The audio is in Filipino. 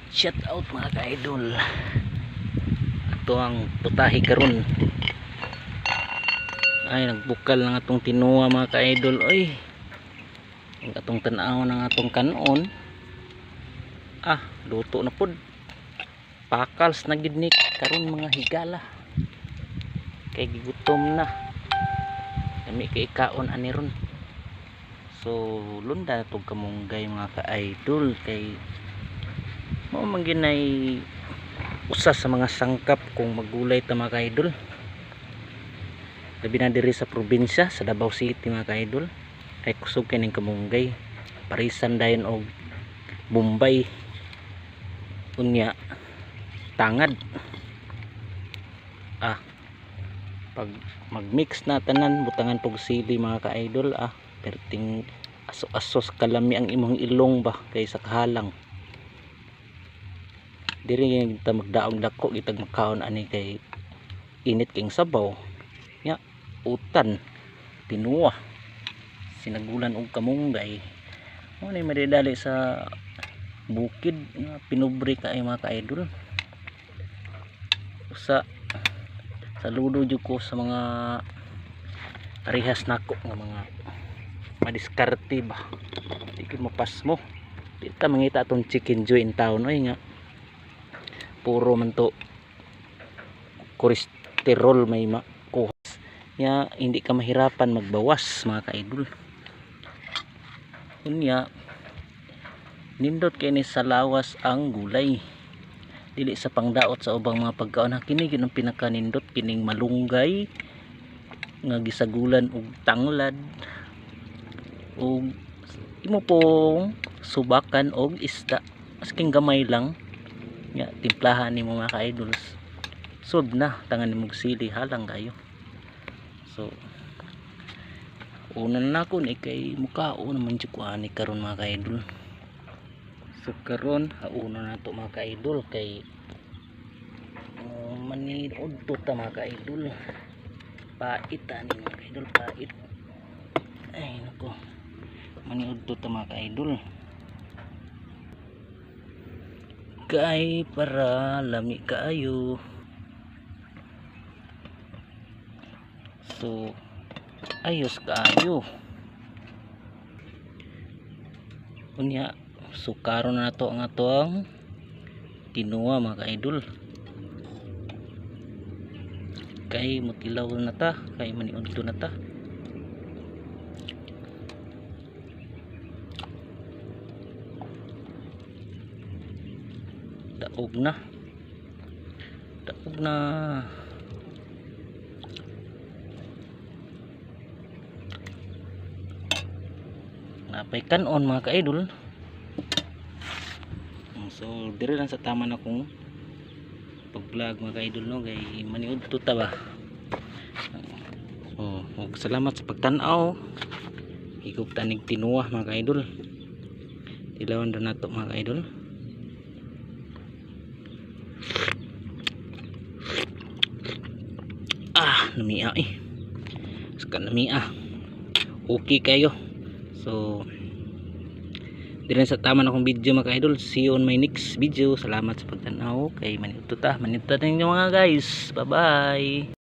Shout out mga ka-idol. Ito ang putahe karon. Ay nagbukal ng atong tinuwa mga ka-idol. Oy. Ang atong tan-aw ng atong kanon. Luto na pod. Pakals na gid ni karon mga higala. Kay gigutom na. Kami kay kaon ani ron. So lunda tog kamunggay mga ka-idol kay mo man ginay usa sa mga sangkap kung magulay ta mga ka-idol. Labi na diri sa probinsya sa Davao City mga ka-idol. Kay kusog kay ning kamunggay. Parisan dayon og Bombay. Unya tangad. Pag magmix na tanan butangan pog sili mga ka-idol perting aso-asos kalami ang imong ilong ba kay sa kahalang. Diri kita magdaog dako kitag makaon ani kay init king sabaw nya utan tinuwa sinagulan og kamunggay mo ni madidali sa bukid nga pinubre ka ay mga ka-idol. Usa saludo jud ko sa mga parehas nako nga mga madiskarte ba di kid mapas mo di ta mangita atong chicken joy in town oy nga puro man to cholesterol may makuhas nya hindi ka mahirapan magbawas mga ka-idol. Unya nindot kay ni sa lawas ang gulay dili sa pangdaot sa ubang mga pagkaon kini gyud ang pinakanindot kining malunggay nga gisagulan og tanglad og imo pong subakan og isda asking gamay lang nga timplahan nimo mga ka-idols sud na tangan nimo sili halang kayo. So una na ko ni kay mukhaon naman jud ko ani karon mga ka-idol. So karon hauna na to mga ka-idol kay maniud to ta mga ka-idol. Pait ani mga ka-idol, pait. Ay nako. Maniud to ta mga ka-idol. Kay para lami kaayo. So ayos kaayo. Unya sukaron na to ang atong tinuwa mga ka-idol. Kay mutilaw na ta, kay maniudto na ta. Daog na napay kanon mga ka-idol. So dire lang sa tama na kong pag vlog mga ka-idol no kay maniud tuta ba. So salamat sa pagtan-aw. Higop tanig tinuwa mga ka-idol. Tilawan ra nato mga ka-idol. Namia saka namia okay kayo. So dire sa tama na akong video mga ka-idol. See you on my next video. Salamat sa pagtanaw kay manito ta ninyo mga guys. Bye bye.